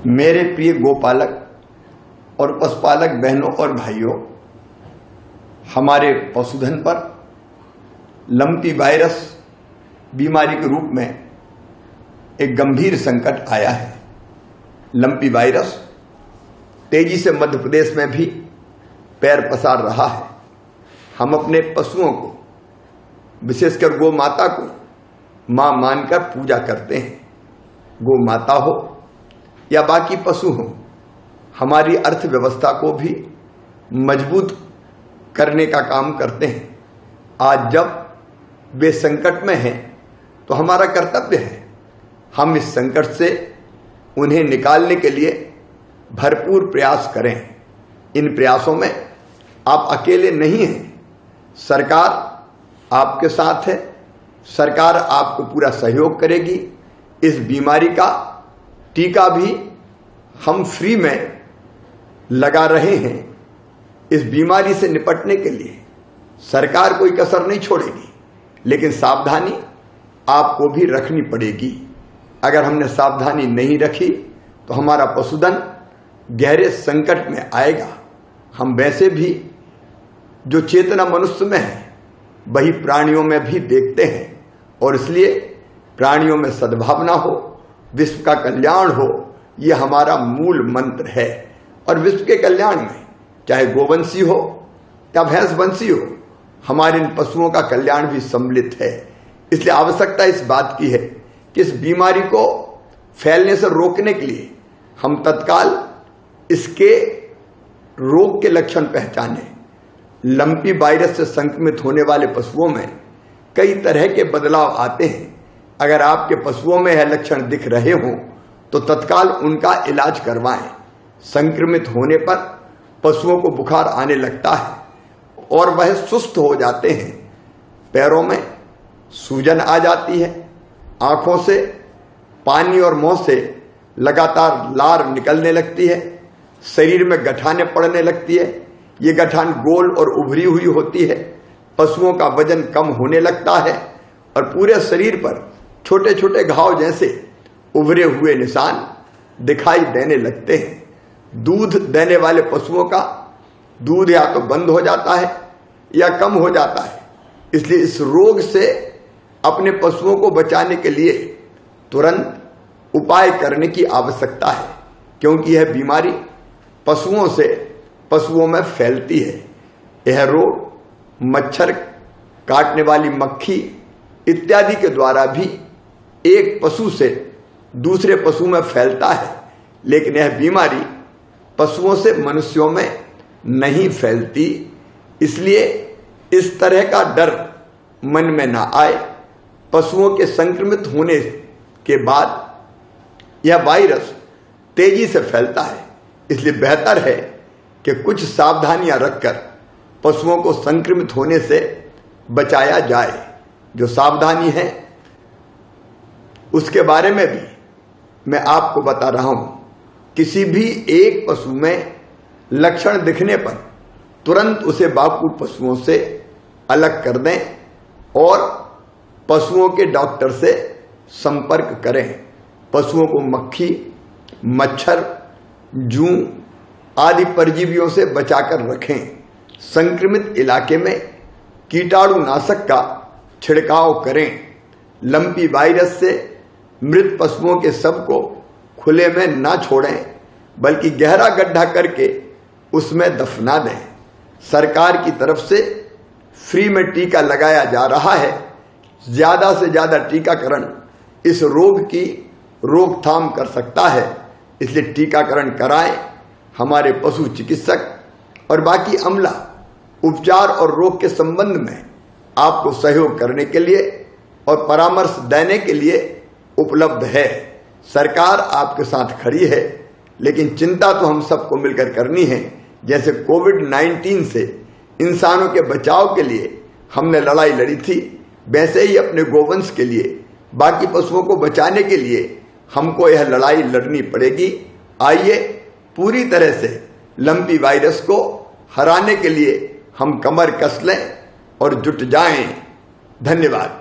मेरे प्रिय गोपालक और पशुपालक बहनों और भाइयों, हमारे पशुधन पर लंपी वायरस बीमारी के रूप में एक गंभीर संकट आया है। लंपी वायरस तेजी से मध्य प्रदेश में भी पैर पसार रहा है। हम अपने पशुओं को, विशेषकर गौ माता को मां मानकर पूजा करते हैं। गौ माता हो या बाकी पशु हो, हमारी अर्थव्यवस्था को भी मजबूत करने का काम करते हैं। आज जब वे संकट में हैं तो हमारा कर्तव्य है हम इस संकट से उन्हें निकालने के लिए भरपूर प्रयास करें। इन प्रयासों में आप अकेले नहीं हैं, सरकार आपके साथ है। सरकार आपको पूरा सहयोग करेगी। इस बीमारी का टीका भी हम फ्री में लगा रहे हैं। इस बीमारी से निपटने के लिए सरकार कोई कसर नहीं छोड़ेगी, लेकिन सावधानी आपको भी रखनी पड़ेगी। अगर हमने सावधानी नहीं रखी तो हमारा पशुधन गहरे संकट में आएगा। हम वैसे भी जो चेतना मनुष्य में है वही प्राणियों में भी देखते हैं, और इसलिए प्राणियों में सद्भावना हो, विश्व का कल्याण हो, यह हमारा मूल मंत्र है। और विश्व के कल्याण में चाहे गोवंशी हो या भैंसवंशी हो, हमारे इन पशुओं का कल्याण भी सम्मिलित है। इसलिए आवश्यकता इस बात की है कि इस बीमारी को फैलने से रोकने के लिए हम तत्काल इसके रोग के लक्षण पहचानें। लंपी वायरस से संक्रमित होने वाले पशुओं में कई तरह के बदलाव आते हैं। अगर आपके पशुओं में यह लक्षण दिख रहे हों तो तत्काल उनका इलाज करवाएं। संक्रमित होने पर पशुओं को बुखार आने लगता है और वह सुस्त हो जाते हैं। पैरों में सूजन आ जाती है, आंखों से पानी और मुंह से लगातार लार निकलने लगती है, शरीर में गठाने पड़ने लगती है। ये गठान गोल और उभरी हुई होती है। पशुओं का वजन कम होने लगता है और पूरे शरीर पर छोटे छोटे घाव जैसे उभरे हुए निशान दिखाई देने लगते हैं। दूध देने वाले पशुओं का दूध या तो बंद हो जाता है या कम हो जाता है। इसलिए इस रोग से अपने पशुओं को बचाने के लिए तुरंत उपाय करने की आवश्यकता है, क्योंकि यह बीमारी पशुओं से पशुओं में फैलती है। यह रोग मच्छर, काटने वाली मक्खी इत्यादि के द्वारा भी एक पशु से दूसरे पशु में फैलता है, लेकिन यह बीमारी पशुओं से मनुष्यों में नहीं फैलती। इसलिए इस तरह का डर मन में ना आए। पशुओं के संक्रमित होने के बाद यह वायरस तेजी से फैलता है, इसलिए बेहतर है कि कुछ सावधानियां रखकर पशुओं को संक्रमित होने से बचाया जाए। जो सावधानी है उसके बारे में भी मैं आपको बता रहा हूं। किसी भी एक पशु में लक्षण दिखने पर तुरंत उसे बाकी पशुओं से अलग कर दें और पशुओं के डॉक्टर से संपर्क करें। पशुओं को मक्खी, मच्छर, जूं आदि परजीवियों से बचाकर रखें। संक्रमित इलाके में कीटाणुनाशक का छिड़काव करें। लंपी वायरस से मृत पशुओं के शव को खुले में ना छोड़ें, बल्कि गहरा गड्ढा करके उसमें दफना दें। सरकार की तरफ से फ्री में टीका लगाया जा रहा है। ज्यादा से ज्यादा टीकाकरण इस रोग की रोकथाम कर सकता है, इसलिए टीकाकरण कराएं। हमारे पशु चिकित्सक और बाकी अमला उपचार और रोग के संबंध में आपको सहयोग करने के लिए और परामर्श देने के लिए उपलब्ध है। सरकार आपके साथ खड़ी है, लेकिन चिंता तो हम सबको मिलकर करनी है। जैसे कोविड-19 से इंसानों के बचाव के लिए हमने लड़ाई लड़ी थी, वैसे ही अपने गोवंश के लिए, बाकी पशुओं को बचाने के लिए हमको यह लड़ाई लड़नी पड़ेगी। आइए पूरी तरह से लंपी वायरस को हराने के लिए हम कमर कस लें और जुट जाएं। धन्यवाद।